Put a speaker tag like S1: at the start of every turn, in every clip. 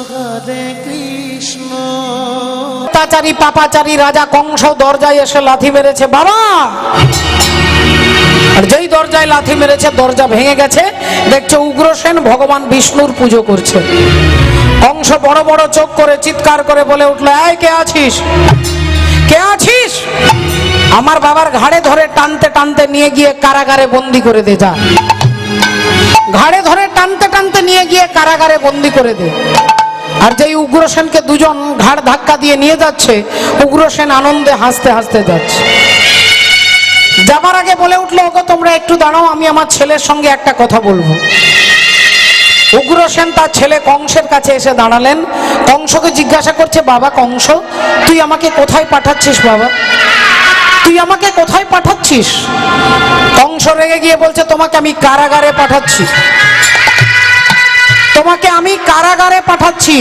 S1: হরে কৃষ্ণ।
S2: অত্যাচারী পাপাচারী রাজা কংস দরজায় এসে লাথি মেরেছে বাবা, আর যেই দরজায় লাথি মেরেছে দরজা ভেঙে গেছে, দেখছে উগ্রসেন ভগবান বিষ্ণুর পুজো করছে। কংস বড় বড় চোখ করে চিৎকার করে বলে উঠলো, এই কে আছিস, কে আছিস? আমার বাবার ঘাড়ে ধরে টানতে টানতে নিয়ে গিয়ে কারাগারে বন্দি করে দে, যা ঘাড়ে ধরে টানতে টানতে নিয়ে গিয়ে কারাগারে বন্দি করে দে। আর যেই উগ্রসেনকে দুজন ঘাড় ধাক্কা দিয়ে নিয়ে যাচ্ছে, উগ্রসেন আনন্দে হাসতে হাসতে যাচ্ছে। যাবার আগে বলে উঠলো, ওগো তোমরা একটু দাঁড়াও, আমি আমার ছেলের সঙ্গে একটা কথা বলবো। উগ্রসেন তার ছেলে কংসের কাছে এসে দাঁড়ালেন। কংসকে জিজ্ঞাসা করছে, বাবা কংস, তুই আমাকে কোথায় পাঠাচ্ছিস বাবা, তুই আমাকে কোথায় পাঠাচ্ছিস? কংস রেগে গিয়ে বলছে, তোমাকে আমি কারাগারে পাঠাচ্ছি, তোমাকে আমি কারাগারে পাঠাচ্ছি।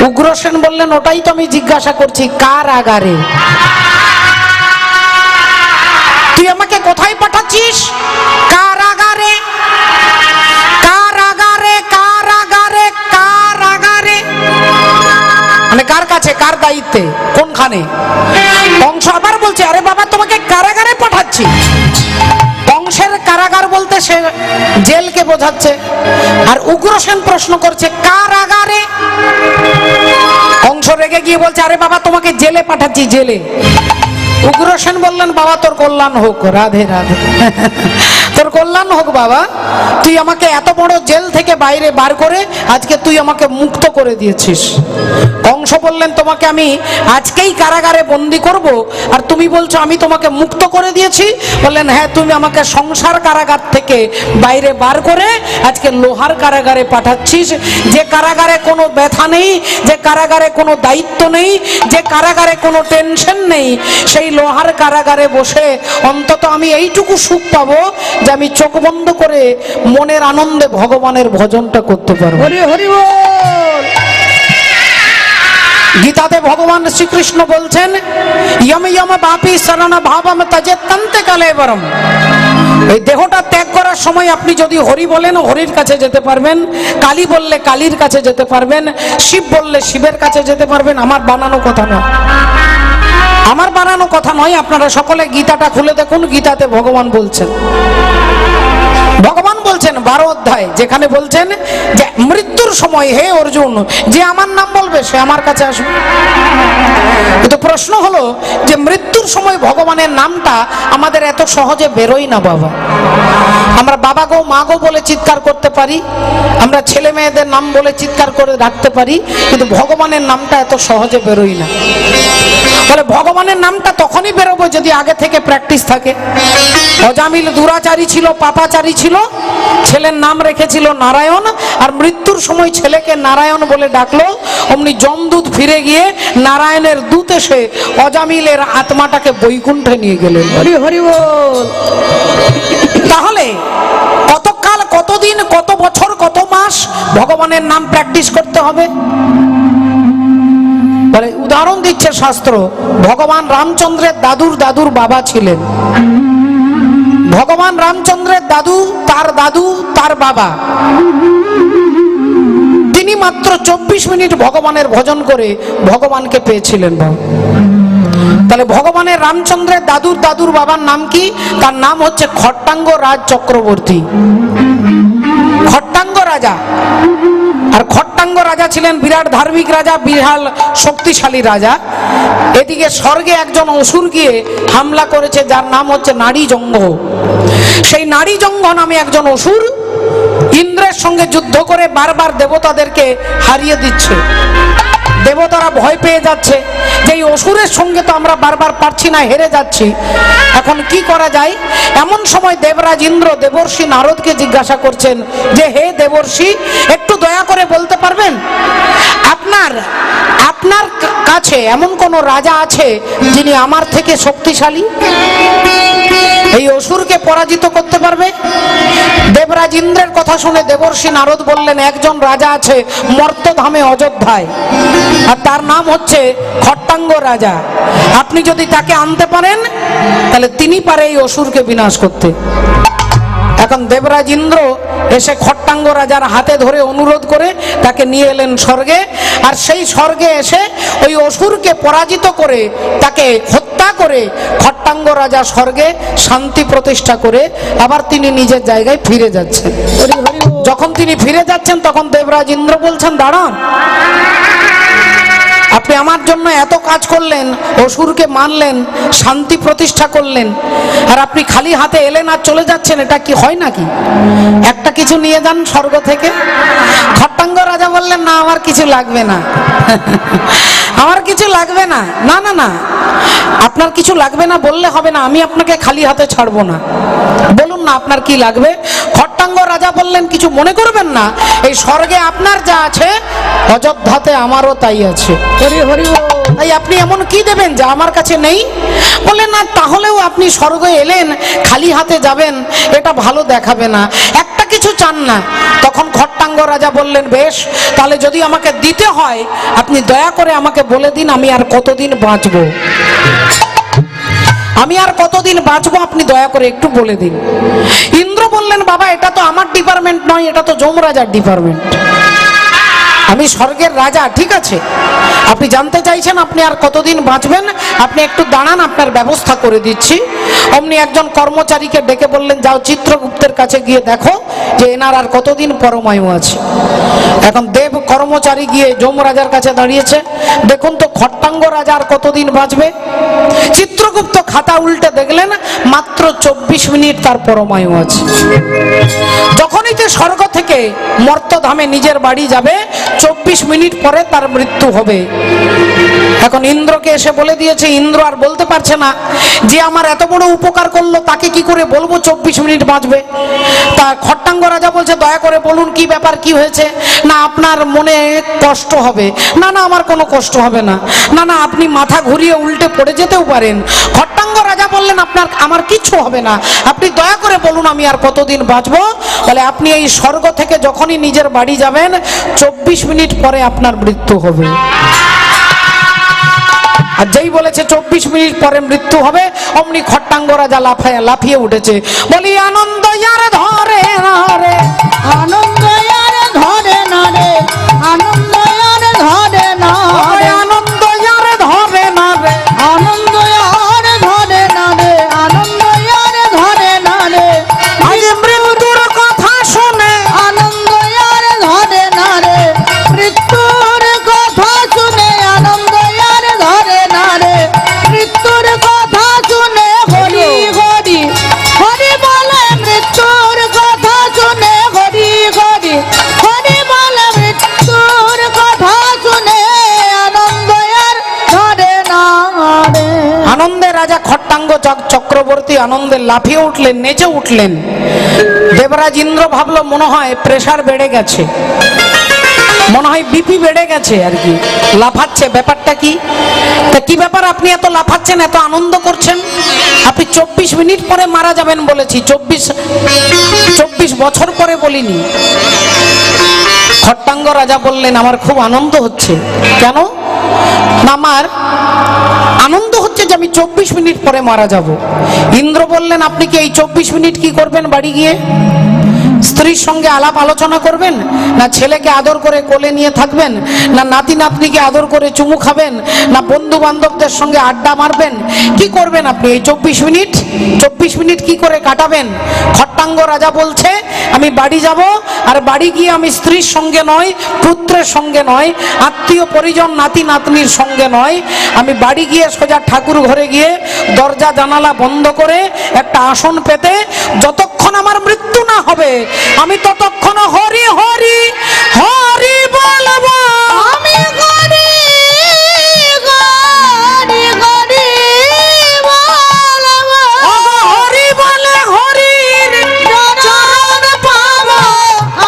S2: উগ্রসেন বললেন, ওটাই তো আমি জিজ্ঞাসা করছি, কারাগারে? তুই আমাকে কোথায় পাঠাচ্ছিস? কারাগারে, কারাগারে, কারাগারে, কারাগারে। মানে কার কাছে, কার দায়িত্বে, কোনখানে? কংস আবার বলছে, আরে বাবা তোমাকে কারাগারে পাঠাচ্ছি। কংসের কারাগার বলতে সে জেলকে বোঝাচ্ছে, আর উগ্রসেন প্রশ্ন করছে কারাগারে। কংস রেগে গিয়ে বলছে, আরে বাবা তোমাকে জেলে পাঠাচ্ছি, জেলে। উগ্রসেন বললেন, বাবা তোর কল্যাণ হোক, রাধে রাধে, তোর কল্যাণ হোক বাবা, তুই আমাকে এত বড় জেল থেকে বাইরে বার করে আজকে তুই আমাকে মুক্ত করে দিয়েছিস। কংস বললেন, তোমাকে আমি আজকেই কারাগারে বন্দি করব, আর তুমি বলছো আমি তোমাকে মুক্ত করে দিয়েছি? বললেন, হ্যাঁ, তুমি আমাকে সংসার কারাগার থেকে বাইরে বার করে আজকে লোহার কারাগারে পাঠাচ্ছিস, যে কারাগারে কোনো ব্যথা নেই, যে কারাগারে কোনো দায়িত্ব নেই, যে কারাগারে কোনো টেনশন নেই। সেই লোহার কারাগারে বসে অন্তত আমি এইটুকু সুখ পাবো যে আমি চোখ বন্ধ করে মনের আনন্দে ভগবানের ভজনটা করতে পারবো। হরি হরি বল। গীতাতে ভগবান শ্রীকৃষ্ণ বলছেন, ইয়ম ইয়ম বাপি শরণ ভাবম তজে তন্তে কলেবরম। এই দেহটা ত্যাগ করার সময় আপনি যদি হরি বলেন, হরির কাছে যেতে পারবেন, কালী বললে কালীর কাছে যেতে পারবেন, শিব বললে শিবের কাছে যেতে পারবেন। আমার বানানো কথা নয়, আমার বানানো কথা নয়। আপনারা সকলে গীতাটা খুলে দেখুন, গীতাতে ভগবান বলছেন, ভগবান বলছেন 12 অধ্যায়, যেখানে বলছেন যে মৃত্যুর সময় হে অর্জুন, যে আমার নাম বলবে সে আমার কাছে আসবে। কিন্তু প্রশ্ন হলো যে মৃত্যুর সময় ভগবানের নামটা আমাদের এত সহজে বেরোয় না বাবা। আমরা বাবা গো মা গো বলে চিৎকার করতে পারি, আমরা ছেলে মেয়েদের নাম বলে চিৎকার করে রাখতে পারি, কিন্তু ভগবানের নামটা এত সহজে বেরোয় না। বলে ভগবানের নামটা তখনই বেরোবো যদি আগে থেকে প্র্যাকটিস থাকে। অজামিল দুরাচারী ছিল, পাপাচারী ছিল, ছেলের নাম রেখেছিল নারায়ণ, আর মৃত্যুর সময় ছেলেকে নারায়ণ বলে ডাকলো। অমনি যমদূত ফিরে গিয়ে নারায়ণের দূত এসে অজামিলের আত্মাটাকে বৈকুণ্ঠে নিয়ে গেলেন। হরি হরি বল। তাহলে কতকাল, কতদিন, কত বছর, কত মাস ভগবানের নাম প্র্যাকটিস করতে হবে? বলে উদাহরণ দিচ্ছে শাস্ত্র, ভগবান রামচন্দ্রের দাদুর দাদুর বাবা ছিলেন। ভগবান রামচন্দ্রের দাদু, তার বাবা, তিনি মাত্র 24 মিনিট ভগবানের ভজন করে ভগবানকে পেয়েছিলেন। তাহলে ভগবানের রামচন্দ্রের দাদুর বাবার নাম কি? তার নাম হচ্ছে খট্টাঙ্গ রাজ চক্রবর্তী, খট্টাঙ্গ রাজা। আর খট্টাঙ্গ রাজা ছিলেন বিরাট ধার্মিক রাজা, বিশাল শক্তিশালী রাজা। এদিকে স্বর্গে একজন অসুর গিয়ে হামলা করেছে, যার নাম হচ্ছে নারী জঙ্ঘ। সেই নারী জঙ্ঘ নামে একজন অসুর ইন্দ্রের সঙ্গে যুদ্ধ করে বারবার দেবতাদেরকে হারিয়ে দিচ্ছে। দেবতারা ভয় পেয়ে যাচ্ছে যে এই অসুরের সঙ্গে তো আমরা বারবার পারছি না, হেরে যাচ্ছি, এখন কি করা যায়? এমন সময় দেবরাজ ইন্দ্র দেবর্ষি নারদকে জিজ্ঞাসা করছেন যে হে দেবর্ষি, একটু দয়া করে বলতে পারবেন আপনার কাছে এমন কোন রাজা আছে যিনি আমার থেকে শক্তিশালী, এই অসুরকে পরাজিত করতে পারবে? দেবরাজ ইন্দ্রের কথা শুনে দেবর্ষি নারদ বললেন, একজন রাজা আছে মর্তধামে অযোধ্যায়, আর তার নাম হচ্ছে খট্টাঙ্গ রাজা। আপনি যদি তাকে আনতে পারেন তাহলে তিনি পারে এই অসুরকে বিনাশ করতে। এখন দেবরাজ ইন্দ্র এসে খট্টাঙ্গ রাজার হাতে ধরে অনুরোধ করে তাকে নিয়ে এলেন স্বর্গে। আর সেই স্বর্গে এসে ওই অসুরকে পরাজিত করে তাকে হত্যা করে খট্টাঙ্গ রাজা স্বর্গে শান্তি প্রতিষ্ঠা করে আবার তিনি নিজের জায়গায় ফিরে যাচ্ছেন। যখন তিনি ফিরে যাচ্ছেন তখন দেবরাজ ইন্দ্র বলছেন, দাঁড়ান, আপনি আমার জন্য এত কাজ করলেন, অসুরকে মারলেন, শান্তি প্রতিষ্ঠা করলেন, আর আপনি খালি হাতে এলেন আর চলে যাচ্ছেন, এটা কি হয় নাকি? একটা কিছু নিয়ে যান স্বর্গ থেকে। খট্টাঙ্গ রাজা বললেন, না, আমার কিছু লাগবে না, আমার কিছু লাগবে না। না না না, আপনার কিছু লাগবে না বললে হবে না, আমি আপনাকে খালি হাতে ছাড়বো না, বলুন না আপনার কি লাগবে। খট্টাঙ্গ রাজা বললেন, কিছু মনে করবেন না, এই স্বর্গে আপনার যা আছে অযোধ্যাতে আমারও তাই আছে। তাই আপনি এমন কি দেবেন যা আমার কাছে নেই? বললেন, না, তাহলেও আপনি স্বর্গে এলেন খালি হাতে যাবেন, এটা ভালো দেখাবে না, একটা কিছু চান না। তখন খট্টাঙ্গ রাজা বললেন, বেশ, তাহলে যদি আমাকে দিতে হয় আপনি দয়া করে আমাকে বলে দিন আমি আর কতদিন বাঁচবো, আমি আর কতদিন বাঁচবো আপনি দয়া করে একটু বলে দিন। ইন্দ্র বললেন, বাবা, এটা তো আমার ডিপার্টমেন্ট নয়, এটা তো যমরাজার ডিপার্টমেন্ট, আমি স্বর্গের রাজা। ঠিক আছে, আপনি জানতে চাইছেন আপনি আর কতদিন বাঁচবেন, আপনি একটু দাঁড়ান, আপনার ব্যবস্থা করে দিচ্ছি। অমনি একজন কর্মচারীকে ডেকে বললেন, যাও চিত্রগুপ্তের কাছে গিয়ে দেখো যে এনার আর কতদিন পরমায়ু আছে। এখন দেব কর্মচারী গিয়ে যমরাজার কাছে দাঁড়িয়েছে, দেখুন তো খট্টাঙ্গ রাজা আর কতদিন বাঁচবে। চিত্রগুপ্ত খাতা উল্টে দেখলেন মাত্র 24 মিনিট তার পরমায়ু আছে। যখনই যে স্বর্গ থেকে মর্তধামে নিজের বাড়ি যাবে 24 মিনিট পরে তার মৃত্যু হবে। এখন ইন্দ্রকে এসে বলে দিয়েছে, ইন্দ্র আর বলতে পারছে না যে আমার এত বড় উপকার করলো তাকে কি করে বলবো 24 মিনিট বাঁচবে। তা খট্টাঙ্গ রাজা বলছে, দয়া করে বলুন কি ব্যাপার, কি হয়েছে। না, আপনার মনে কষ্ট হবে। না না, আমার কোনো কষ্ট হবে না। না না, আপনি মাথা ঘুরিয়ে উল্টে পড়ে যেতেও পারেন। খট্টাঙ্গ রাজা বললেন, আপনার আমার কিচ্ছু হবে না, আপনি দয়া করে বলুন আমি আর কতদিন বাঁচবো। বলে, আপনি এই স্বর্গ থেকে যখনই নিজের বাড়ি যাবেন 24 মিনিট পরে আপনার মৃত্যু হবে। আর যেই বলেছে 24 মিনিট পরে মৃত্যু হবে, অমনি খট্টাঙ্গ রাজা লাফিয়ে উঠেছে, বলি, আনন্দ ইয়ার ধরে না রে,
S1: আনন্দ ইয়ার ধরে না রে, আনন্দ ইয়ার ধরে না রে,
S2: আনন্দ ইয়ার ধরে না রে,
S1: আনন্দ ইয়ার ধরে না রে, আনন্দ ইয়ার ধরে না রে,
S2: আজ মৃত্যুর কথা শুনে
S1: আনন্দ ইয়ার ধরে না রে, মৃত্যুর কথা শুনে আনন্দ ইয়ার ধরে না রে, মৃত্যুর কথা শুনে হরি হরি হরি বলে, মৃত্যুর কথা শুনে হরি হরি হরি বলে, মৃত্যুর কথা শুনে আনন্দ ইয়ার ধরে না রে।
S2: আনন্দে রাজা খট্টাঙ্গ চক্রবর্তী আনন্দে লাফিয়ে উঠলেন, নেচে উঠলেন। দেবরাজ ইন্দ্র ভাবলো মনে হয় প্রেসার বেড়ে গেছে, মনে হয় বিপি বেড়ে গেছে আর কি, লাফাচ্ছে। ব্যাপারটা কি? তা কি ব্যাপার আপনি এত লাফাচ্ছেন, এত আনন্দ করছেন? আপনি 24 মিনিট পরে মারা যাবেন বলেছি, 24 বছর পরে বলিনি। খট্টাঙ্গ রাজা বললেন, আমার খুব আনন্দ হচ্ছে। কেন? না, আমার আনন্দ হচ্ছে যে আমি 24 মিনিট পরে মারা যাব। ইন্দ্র বললেন, আপনি কি এই 24 মিনিট কি করবেন বাড়ি গিয়ে? স্ত্রীর সঙ্গে আলাপ আলোচনা করবেন, না ছেলেকে আদর করে কোলে নিয়ে থাকবেন, না নাতি নাতনিকে আদর করে চুমু খাবেন, না বন্ধু বান্ধবদের সঙ্গে আড্ডা মারবেন? কি করবেন আপনি এই 24 মিনিট? 24 মিনিট কি করে কাটাবেন? খট্টাঙ্গ রাজা বলছে, আমি বাড়ি যাব, আর বাড়ি গিয়ে আমি স্ত্রীর সঙ্গে নয়, পুত্রের সঙ্গে নয়, আত্মীয় পরিজন নাতি নাতনির সঙ্গে নয়, আমি বাড়ি গিয়ে সোজা ঠাকুর ঘরে গিয়ে দরজা জানালা বন্ধ করে একটা আসন পেতে যতক্ষণ আমার মৃত্যু না হবে আমি ততক্ষণ হরি হরি হরি বলবো।
S1: আমি হরি হরি হরি বলবো,
S2: হরি বলে হরির
S1: চরণ পাবো।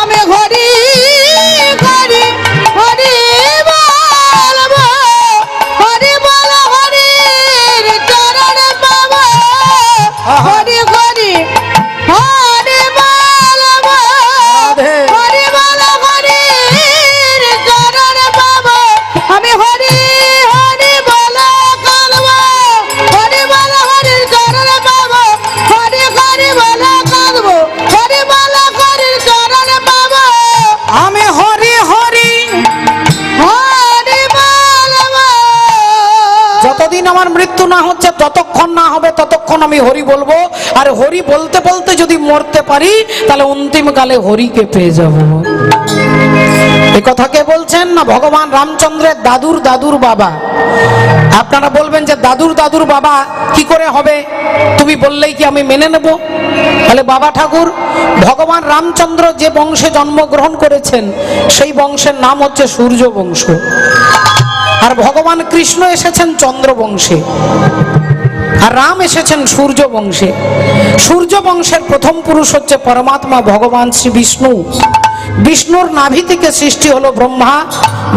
S1: আমি হরি হরি হরি বলবো, হরি বল হরির চরণ পাবো, হরি হরি হরি বলবো, হরি বল হরি
S2: ভাবনা হচ্ছে যতক্ষণ না হবে ততক্ষণ আমি হরি বলবো, আর হরি বলতে বলতে যদি মরতে পারি তাহলে অন্তিমকালে হরিকে পেয়ে যাব। এই কথা কে বলছেন? না ভগবান রামচন্দ্রের দাদুর দাদুর বাবা। আপনারা বলবেন যে দাদুর দাদুর বাবা কি করে হবে, তুমি বললেই কি আমি মেনে নেব? তাহলে বাবা ঠাকুর ভগবান রামচন্দ্র যে বংশে জন্মগ্রহণ করেছেন সেই বংশের নাম হচ্ছে সূর্য বংশ, আর ভগবান কৃষ্ণ এসেছেন চন্দ্র বংশে, আর রাম এসেছেন সূর্য বংশে। সূর্য বংশের প্রথম পুরুষ হচ্ছে পরমাত্মা ভগবান শ্রী বিষ্ণু। বিষ্ণুর নাভি থেকে সৃষ্টি হলো ব্রহ্মা,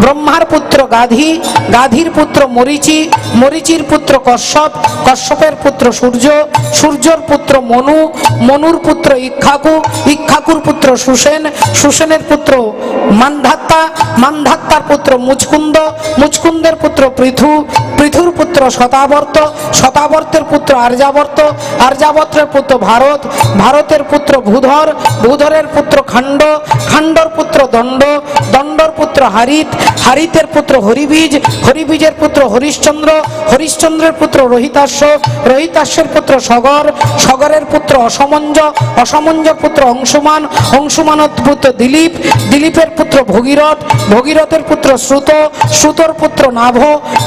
S2: ব্রহ্মার পুত্র গাধি, গাধির পুত্র মরীচি, মরীচির পুত্র কশ্যপ, কশ্যপের পুত্র সূর্য, সূর্যর পুত্র মনু, মনুর পুত্র ইক্ষ্বাকু, ইক্ষ্বাকুর পুত্র সুসেন, সুসেনের পুত্র মান্ধাত্তা, মান্ধাত্তার পুত্র মুচকুন্দ, মুচকুন্দের পুত্র পৃথু, পৃথুর পুত্র শতাবর্ত, শতাবর্তের পুত্র আর্যাবর্ত, আর্যাবর্তের পুত্র ভারত, ভারতের পুত্র ভূধর, ভূধরের পুত্র খণ্ড, খণ্ডর পুত্র দণ্ড, দণ্ডর পুত্র হারিত, হারিতের পুত্র হরিবীজ, হরিবীজের পুত্র হরিশ্চন্দ্র, হরিশ্চন্দ্রের পুত্র রোহিতাশ্ব, রোহিতাশ্বের পুত্র সগর, সগরের পুত্র অসমঞ্জ, অসমঞ্জর পুত্র অংশুমান, অংশুমানের পুত্র দিলীপ, দিলীপের পুত্র ভগীরথ, ভগীরথের পুত্র শ্রুত, শ্রুতর পুত্র নাভ,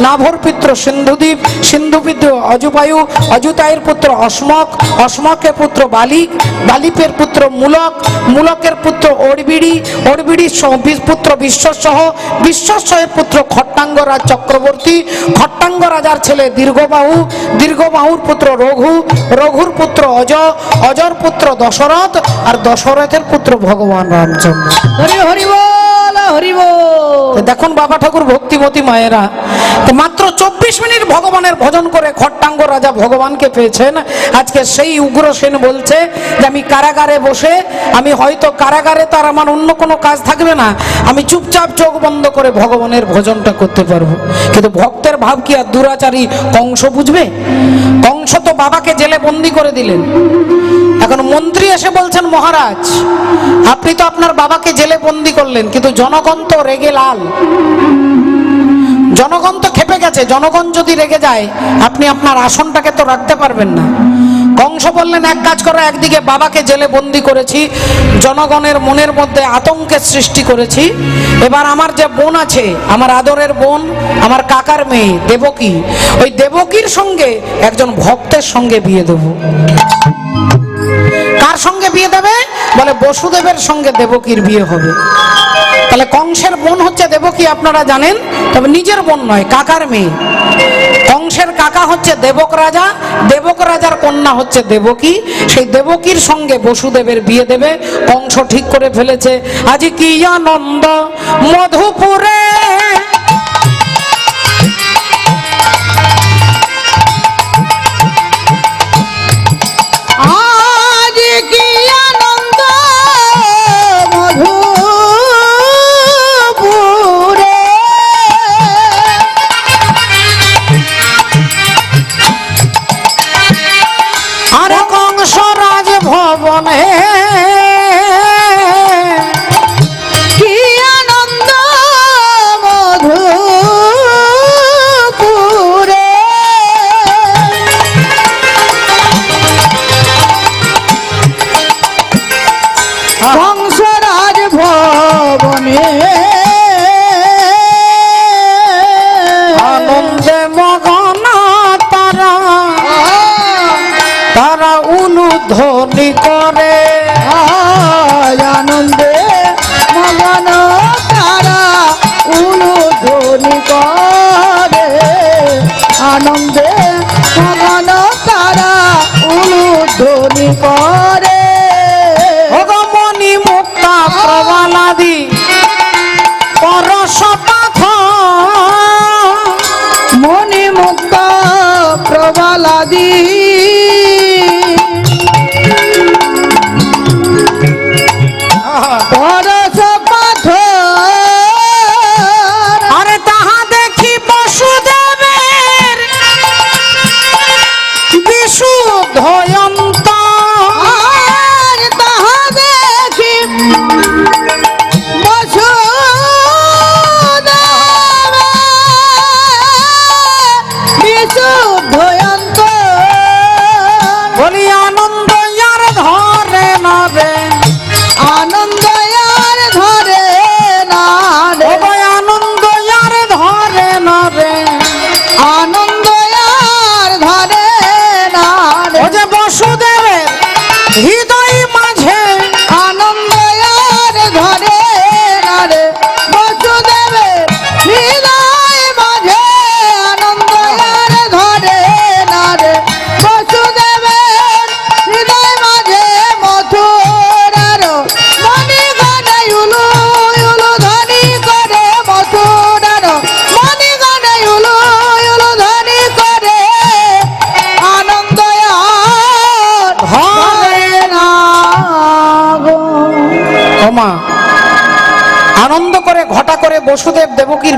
S2: নাভর পুত্র সিন্ধুদ্বীপ, সিন্ধুপুত্র অজুবায়ু, অজুতায়ের পুত্র অস্মক, অস্মকের পুত্র বালিক, বালিপের পুত্র মূলক, মূলকের পুত্র অর্বিড়ি, অর্বিড়ির পুত্র বিশ্বসহ, বিশ্বসহের পুত্র খট্টাঙ্গ রাজ চক্রবর্তী, খট্টাঙ্গ রাজার ছেলে দীর্ঘবাহু, দীর্ঘবাহুর পুত্র রঘু, রঘুর পুত্র অজ, অজর পুত্র দশরথ, আর দশরথের পুত্র ভগবান রামচন্দ্র।
S1: হরি হরি বল, হরি বল।
S2: দেখুন বাবা ঠাকুর ভক্তিমতী মায়েরা, তো মাত্র 24 মিনিট ভগবানের ভজন করে খট্টাঙ্গ রাজা ভগবানকে পেয়েছেন। আজকে সেই উগ্রসেন বলছে যে আমি কারাগারে বসে, আমি হয়তো কারাগারে তার আমার অন্য কোনো কাজ থাকবে না, আমি চুপচাপ চোখ বন্ধ করে ভগবানের ভজনটা করতে পারবো। কিন্তু ভক্তের ভাব কি আর দুরাচারী কংস বুঝবে? কংস তো বাবাকে জেলে বন্দি করে দিলেন। এখন মন্ত্রী এসে বলছেন মহারাজ আপনি তো আপনার বাবাকে জেলে বন্দি করলেন, কিন্তু জনগণ তো রেগে লাল, জনগণ তো খেপে গেছে, জনগণ যদি রেগে যায় আপনি আপনার আসনটাকে তো রাখতে পারবেন না। কংস বললেন এক কাজ করো, একদিকে বাবাকে জেলে বন্দি করেছি, জনগণের মনের মধ্যে আতঙ্কের সৃষ্টি করেছি, এবার আমার যে বোন আছে, আমার আদরের বোন, আমার কাকার মেয়ে দেবকী, ওই দেবকীর সঙ্গে একজন ভক্তের সঙ্গে বিয়ে দেব। কার সঙ্গে বিয়ে দেবে? বলে বসুদেবের সঙ্গে দেবকীর বিয়ে হবে। তাহলে কংসের বোন হচ্ছে দেবকী, আপনারা জানেন, তবে নিজের বোন নয়, কাকার মেয়ে। কংসের কাকা হচ্ছে দেবক রাজা, দেবক রাজার কন্যা হচ্ছে দেবকী, সেই দেবকীর সঙ্গে বসুদেবের বিয়ে দেবে। কংস ঠিক করে ফেলেছে আজ কি আনন্দ মধুপুরে,
S1: আজ কি আনন্দ মধুপুরে,
S2: আর কংস রাজ ভবনে
S1: কি আনন্দ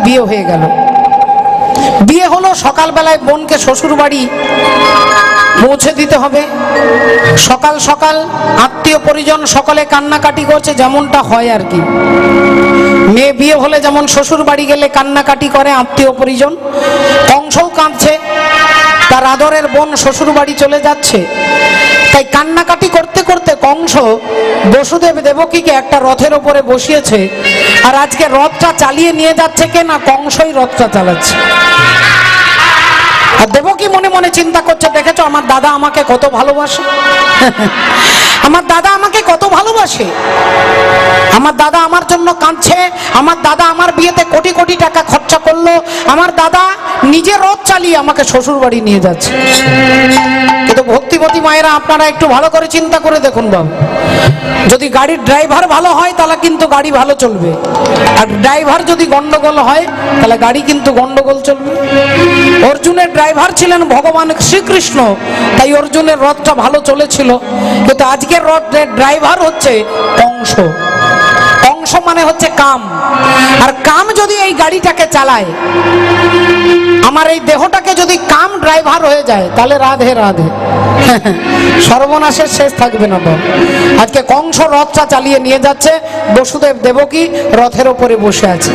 S2: বিয়ে হয়ে গেল। বিয়ে হলো, সকালবেলায় বোনকে শ্বশুর বাড়ি পৌঁছে দিতে হবে। সকাল সকাল আত্মীয় পরিজন সকলে কান্নাকাটি করছে, যেমনটা হয় আর কি। মেয়ে বিয়ে হলে যেমন শ্বশুর বাড়ি গেলে কান্নাকাটি করে আত্মীয় পরিজন, কংসও কাঁদছে, তার আদরের বোন শ্বশুর বাড়ি চলে যাচ্ছে। তাই কান্নাকাটি করতে করতে কংস বসুদেব দেবকীকে একটা রথের ওপরে বসিয়েছে, আর আজকে রথটা চালিয়ে নিয়ে যাচ্ছে কে না, কংসই রথটা চালাচ্ছে। আর দেবকী মনে মনে চিন্তা করছে, দেখেছো আমার দাদা আমাকে কত ভালোবাসে, আমার দাদা আমাকে কত ভালোবাসে, আমার দাদা আমার জন্য কাঁদছে, আমার দাদা আমার বিয়েতে কোটি কোটি টাকা খরচা করলো, আমার দাদা নিজে রথ চালিয়ে আমাকে শ্বশুর বাড়ি নিয়ে যাচ্ছে। কিন্তু ভক্তিবতী মায়েরা, আপনারা একটু ভালো করে চিন্তা করে দেখুন বাবু, যদি গাড়ির ড্রাইভার ভালো হয় তাহলে কিন্তু গাড়ি ভালো চলবে, আর ড্রাইভার যদি গন্ডগোল হয় তাহলে গাড়ি কিন্তু গন্ডগোল চলবে। অর্জুনের ড্রাইভার ছিলেন ভগবান শ্রীকৃষ্ণ, তাই অর্জুনের রথটা ভালো চলেছিল। কিন্তু আজকের রথের ড্রাইভার হচ্ছে কংস। কংস মানে হচ্ছে কাম, আর কাম যদি এই গাড়িটাকে চালায়, আমার এই দেহটাকে যদি কাম ড্রাইভার হয়ে যায়, তাহলে রাধে রাধে, সর্বনাশের শেষ থাকবে না। তো আজকে কংস রথটা চালিয়ে নিয়ে যাচ্ছে, বসুদেব দেবকী রথের ওপরে বসে আছে।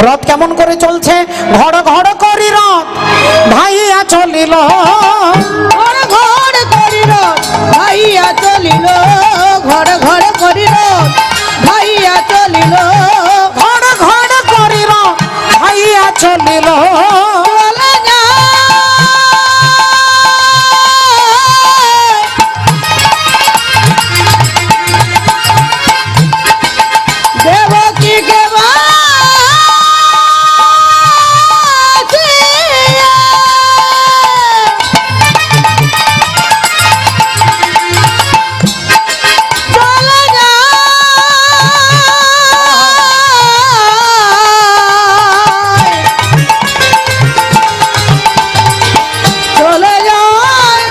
S2: রথ কেমন করে চলছে, ঘড় ঘড় করি রথ ভাইয়া চলিল,
S1: ঘড় ঘড় করি রথ ভাইয়া চলিল, ঘড় ঘড় করি রথ ভাইয়া চলিল,
S2: ঘড় ঘড় করি রথ ভাইয়া চলিল,
S1: চলে যায় দেবকীকে বাঁচিয়ে। চলে যায়, চলে যায়,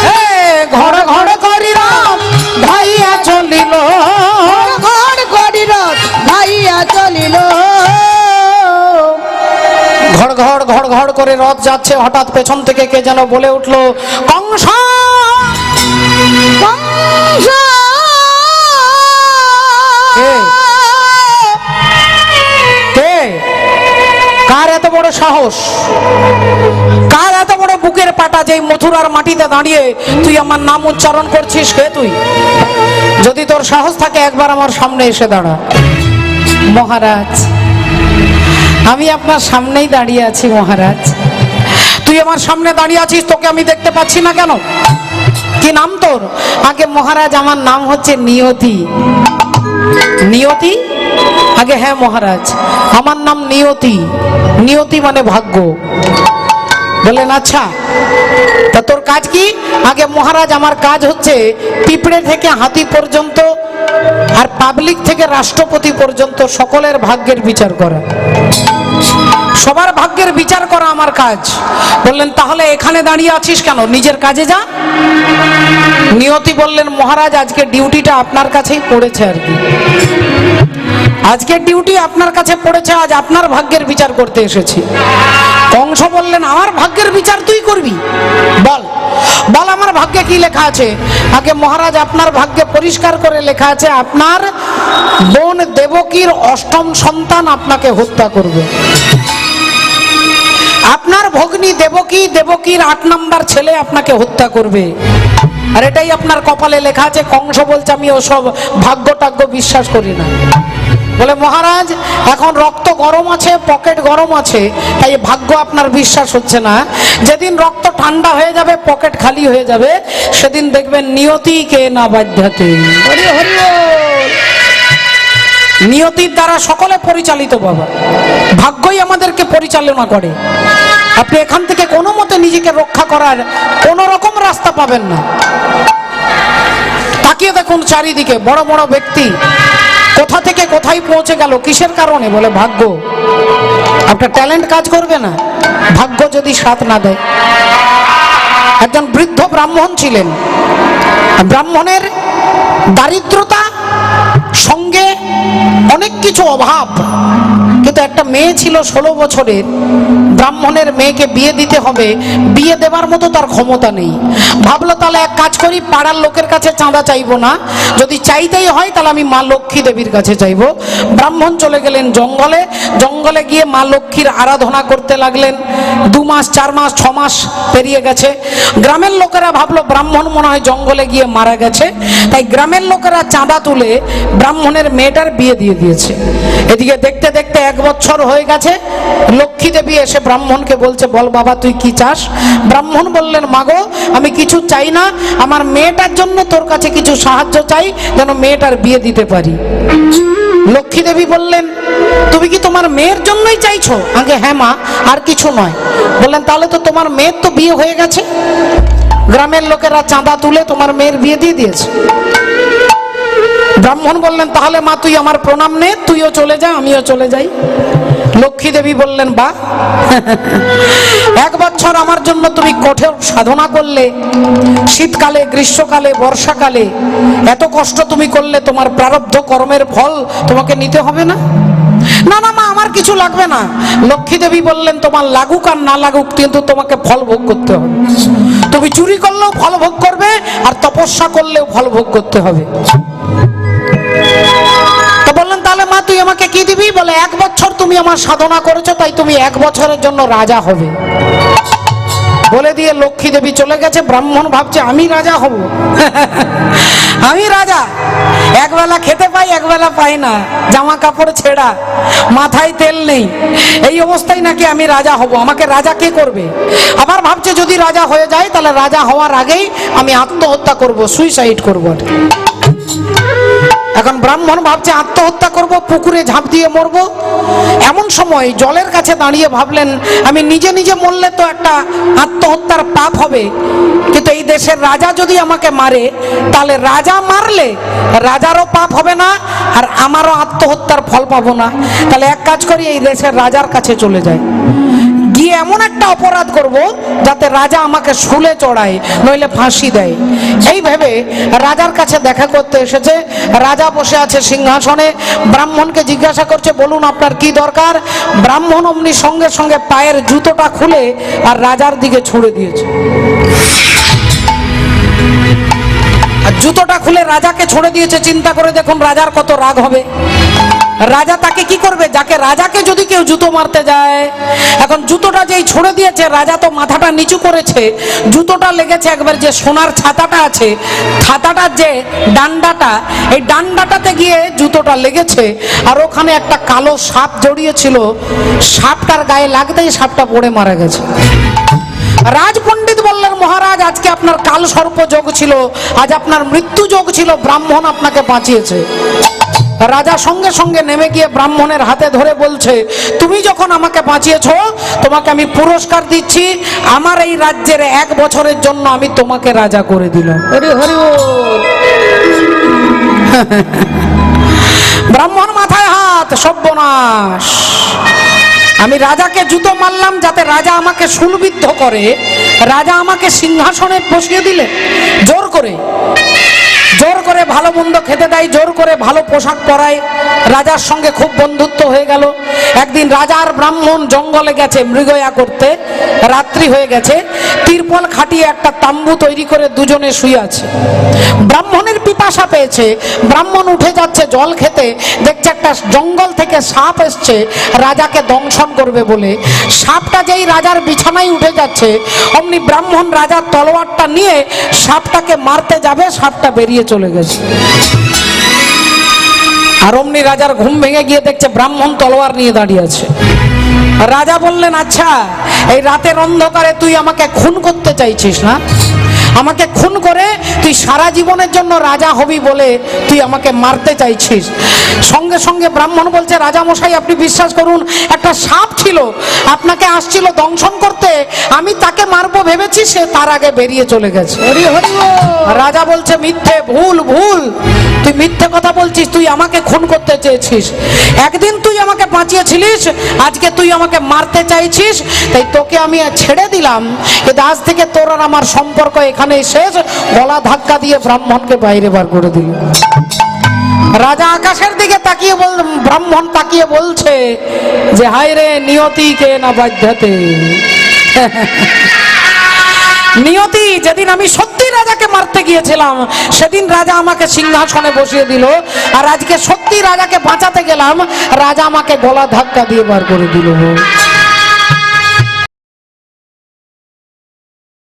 S2: হে ঘড় ঘড় করি রথ ভাইয়া চলিল,
S1: ঘড় করি রথ ভাইয়া চলিল।
S2: ঘড় ঘড় ঘড় ঘড় করে রথ যাচ্ছে, হঠাৎ পেছন থেকে কে যেন বলে উঠলো, কংস
S1: কংস
S2: কে? কে? কার এত বড় সাহস, কার এত বড় বুকের পাটা, যে মথুরার মাটিতে দাঁড়িয়ে তুই আমার নাম উচ্চারণ করছিস, কে তুই? যদি তোর সাহস থাকে একবার আমার সামনে এসে দাঁড়া। মহারাজ, আমি আপনার সামনেই দাঁড়িয়ে আছি মহারাজ। তুই আমার সামনে দাঁড়িয়ে আছিস, তোকে আমি দেখতে পাচ্ছি না কেন? কি নাম তোর? আগে মহারাজ আমার নাম হচ্ছে নিয়তি। নিয়তি? আগে হ্যাঁ মহারাজ, আমার নাম নিয়তি। নিয়তি মানে ভাগ্য। বললেন আচ্ছা, তা তোর কাজ কি? আগে মহারাজ আমার কাজ হচ্ছে পিঁপড়ে থেকে হাতি পর্যন্ত আর পাবলিক থেকে রাষ্ট্রপতি পর্যন্ত সকলের ভাগ্যের বিচার করা, সবার ভাগ্যের বিচার করা আমার কাজ। বললেন তাহলে এখানে দাঁড়িয়ে আছিস কেন, নিজের কাজে যা। নিয়তি বললেন মহারাজ আজকে ডিউটিটা আপনার কাছেই পড়েছে আর কি, আজকের ডিউটি আপনার কাছে পড়েছে, আজ আপনার ভাগ্যের বিচার করতে এসেছি। কংস বললেন আমার ভাগ্যের বিচার তুই করবি? বল বল আমার ভাগ্যে কি লেখা আছে? আগে মহারাজ আপনার ভাগ্যে পরিষ্কার করে লেখা আছে আপনার বোন দেবকীর অষ্টম সন্তান আপনাকে হত্যা করবে, আপনার ভগ্নী দেবকী, দেবকীর 8 নম্বর ছেলে আপনাকে হত্যা করবে, আর এটাই আপনার কপালে লেখা আছে। কংস বলছে আমি ওসব ভাগ্য টাগ্য বিশ্বাস করি না। বলে মহারাজ এখন রক্ত গরম আছে, পকেট গরম আছে, তাই ভাগ্য আপনার বিশ্বাস হচ্ছে না। যেদিন রক্ত ঠান্ডা হয়ে যাবে, পকেট খালি হয়ে যাবে, সেদিন দেখবেন নিয়তিকে না বাধ্যাতে।
S1: হরি হরি বল।
S2: নিয়তির দ্বারা সকলে পরিচালিত বাবা, ভাগ্যই আমাদেরকে পরিচালনা করে। আপনি এখান থেকে কোনো মতে নিজেকে রক্ষা করার কোন রকম রাস্তা পাবেন না। তাকিয়ে দেখুন চারিদিকে, বড় বড় ব্যক্তি কোথা থেকে কোথায় পৌঁছে গেল, কিসের কারণে? বলে ভাগ্য। আপনার ট্যালেন্ট কাজ করবে না ভাগ্য যদি সাথ না দেয়। একজন বৃদ্ধ ব্রাহ্মণ ছিলেন, ব্রাহ্মণের দারিদ্রতা, সঙ্গে অনেক কিছু অভাব, কিন্তু একটা মেয়ে ছিল 16 বছরের। ব্রাহ্মণের মেয়েকে বিয়ে দিতে হবে, বিয়ে দেবার মতো তার ক্ষমতা নেই। ভাবলো তাহলে এক কাজ করি, পাড়ার লোকের কাছে চাঁদা চাইবো না, যদি চাইতেই হয় তাহলে আমি মা লক্ষ্মী দেবীর কাছে চাইবো। ব্রাহ্মণ চলে গেলেন জঙ্গলে, জঙ্গলে গিয়ে মা লক্ষ্মীর আরাধনা করতে লাগলেন। 2 মাস 4 মাস 6 মাস পেরিয়ে গেছে। গ্রামের লোকেরা ভাবলো ব্রাহ্মণ মনে হয় জঙ্গলে গিয়ে মারা গেছে, তাই গ্রামের লোকেরা চাঁদা তুলে ব্রাহ্মণের মেয়েটার বিয়ে দিয়ে দিয়েছে। এদিকে দেখতে দেখতে 1 বছর হয়ে গেছে। লক্ষ্মী দেবী এসে ব্রাহ্মণকে বলছে, বল বাবা তুই কি চাস? ব্রাহ্মণ বললেন, মাগো আমি কিছু চাই না, আমার মেয়েটার জন্য তোর কাছে কিছু সাহায্য চাই, যেন মেয়েটার বিয়ে দিতে পারি। লক্ষ্মী দেবী বললেন, তুমি কি তোমার মেয়ের জন্যই চাইছো? আগে হ্যাঁ মা, আর কিছু নয়। বললেন, তাহলে তো তোমার মেয়ের তো বিয়ে হয়ে গেছে, গ্রামের লোকেরা চাঁদা তুলে তোমার মেয়ের বিয়ে দিয়ে দিয়েছে। ব্রাহ্মণ বললেন, তাহলে মা তুই আমার প্রণাম নে, তুইও চলে যা আমিও চলে যাই। লক্ষ্মী দেবী বললেন, বাহ, 1 বছর আমার জন্য তুমি কঠোর সাধনা করলে, শীতকালে গ্রীষ্মকালে বর্ষাকালে এত কষ্ট তুমি করলে, তোমার প্রারব্ধ কর্মের ফল তোমাকে নিতে হবে না? না না মা, আমার কিছু লাগবে না। লক্ষ্মী দেবী বললেন, তোমার লাগুক আর না লাগুক, কিন্তু তোমাকে ফল ভোগ করতে হবে। তুমি চুরি করলেও ফল ভোগ করবে, আর তপস্যা করলেও ফল ভোগ করতে হবে। তো বললেন, তাহলে মা তুই আমাকে কি দিবি? বলে, 1 বছর তুমি আমার সাধনা করেছো, তাই তুমি 1 বছরের জন্য রাজা হবে। বলে দিয়ে লক্ষ্মী দেবী চলে গেছে। ব্রাহ্মণ ভাবছে, আমি রাজা হব? আমি রাজা? একবেলা খেতে পাই, একবেলা পাই না, জামা কাপড় ছেঁড়া, মাথায় তেল নেই, এই অবস্থায় নাকি আমি রাজা হব? আমাকে রাজা কে করবে? আবার ভাবছে, যদি রাজা হয়ে যায় তাহলে রাজা হওয়ার আগেই আমি আত্মহত্যা করব, সুইসাইড করবো। এখন ব্রাহ্মণ ভাবছে, আত্মহত্যা করব, পুকুরে ঝাঁপ দিয়ে মরবো। এমন সময় জলের কাছে দাঁড়িয়ে ভাবলেন, আমি নিজে নিজে মরলে তো একটা আত্মহত্যার পাপ হবে, কিন্তু এই দেশের রাজা যদি আমাকে মারে, তাহলে রাজা মারলে রাজারও পাপ হবে না, আর আমারও আত্মহত্যার ফল পাবো না। তাহলে এক কাজ করি, এই দেশের রাজার কাছে চলে যাই, গিয়ে এমন একটা অপরাধ করব যাতে রাজা আমাকে শুলে চড়ায়, নইলে ফাঁসি দেয়। এই ভেবে রাজার কাছে দেখা করতে এসেছে। রাজা বসে আছে সিংহাসনে, ব্রাহ্মণকে জিজ্ঞাসা করছে, বলুন আপনার কি দরকার? ব্রাহ্মণ অমনি সঙ্গে সঙ্গে পায়ের জুতোটা খুলে আর রাজার দিকে ছুঁড়ে দিয়েছে। আর জুতোটা খুলে রাজাকে ছুঁড়ে দিয়েছে। চিন্তা করে দেখুন রাজার কত রাগ হবে। রাজা তাকে কি করবে? যাকে রাজাকে যদি কেউ জুতো মারতে যায়, এখন জুতোটা যেই ছুঁড়ে দিয়েছে, রাজা তো মাথাটা নিচু করেছে, জুতোটা লেগেছে একবার যে সোনার ছাতাটা আছে, ছাতাটার যে ডান্ডাটা, এই ডান্ডাটাতে গিয়ে জুতোটা লেগেছে। আর ওখানে একটা কালো সাপ জড়িয়েছিল, সাপটার গায়ে লাগতেই সাপটা পড়ে মারা গেছে। রাজপণ্ডিত বললেন, মহারাজ আজকে আপনার কাল সর্প যোগ ছিল, আজ আপনার মৃত্যু যোগ ছিল, ব্রাহ্মণ আপনাকে বাঁচিয়েছে। রাজা সঙ্গে সঙ্গে নেমে গিয়ে ব্রাহ্মণের হাতে ধরে বলছে, তুমি যখন আমাকে বাঁচিয়েছো, তোমাকে আমি পুরস্কার দিচ্ছি, আমার এই রাজ্যের 1 বছরের জন্য আমি তোমাকে রাজা করে দিলাম। হরি হরি বল। ব্রাহ্মণ মাথায় হাত, সর্বনাশ, আমি রাজাকে জুতো মারলাম যাতে রাজা আমাকে শুলবিদ্ধ করে, রাজা আমাকে সিংহাসনে বসিয়ে দিলে জোর করে, জোর করে ভালো মন্দ খেতে দেয়, জোর করে ভালো পোশাক পরায়, রাজার সঙ্গে খুব বন্ধুত্ব হয়ে গেল। একদিন রাজা আর ব্রাহ্মণ জঙ্গলে গেছে মৃগয়া করতে, রাত্রি হয়ে গেছে, তিরপল খাটিয়ে একটা তাম্বু তৈরি করে দুজনে শুয়ে আছে। ব্রাহ্মণের পিপাসা পেয়েছে, ব্রাহ্মণ উঠে যাচ্ছে জল খেতে, দেখছে একটা জঙ্গল থেকে সাপ এসছে রাজাকে দংশন করবে বলে। সাপটা যেই রাজার বিছানায় উঠে যাচ্ছে, অমনি ব্রাহ্মণ রাজার তলোয়ারটা নিয়ে সাপটাকে মারতে যাবে, সাপটা বেরিয়ে চলে গেছে। আর অমনি রাজার ঘুম ভেঙে গিয়ে দেখছে ব্রাহ্মণ তলোয়ার নিয়ে দাঁড়িয়ে আছে। রাজা বললেন, আচ্ছা এই রাতের অন্ধকারে তুই আমাকে খুন করতে চাইছিস না? আমাকে খুন করে তুই সারা জীবনের জন্য রাজা হবি বলে তুই আমাকে মারতে চাইছিস? সঙ্গে সঙ্গে ব্রাহ্মণ বলছে, রাজা মশাই আপনি বিশ্বাস করুন, একটা সাপ ছিল আপনাকে আসছিল দংশন করতে, আমি তাকে মারবো ভেবেছি, সে তার আগে বেরিয়ে চলে গেছে। রাজা বলছে, মিথ্যে, ভুল ভুল, তুই মিথ্যে কথা বলছিস, তুই আমাকে খুন করতে চেয়েছিস, একদিন তুই আমাকে বাঁচিয়েছিলিস, আজকে তুই আমাকে মারতে চাইছিস, তাই তোকে আমি ছেড়ে দিলাম, কিন্তু আজ থেকে তোর আর আমার সম্পর্ক এখানে এখানেই শেষ। গলা ধাক্কা দিয়ে ব্রাহ্মণকে বাইরে বার করে দিল। রাজা আকাশের দিকে তাকিয়ে ব্রাহ্মণ তাকিয়ে বলছে যে হায় রে নিয়তি কে না বাধ্যাতে। নিয়তি, যেদিন আমি সত্যি রাজাকে মারতে গিয়েছিলাম সেদিন রাজা আমাকে সিংহাসনে বসিয়ে দিল, আর আজকে সত্যি রাজাকে বাঁচাতে গেলাম, রাজা আমাকে গলা ধাক্কা দিয়ে বার করে দিল।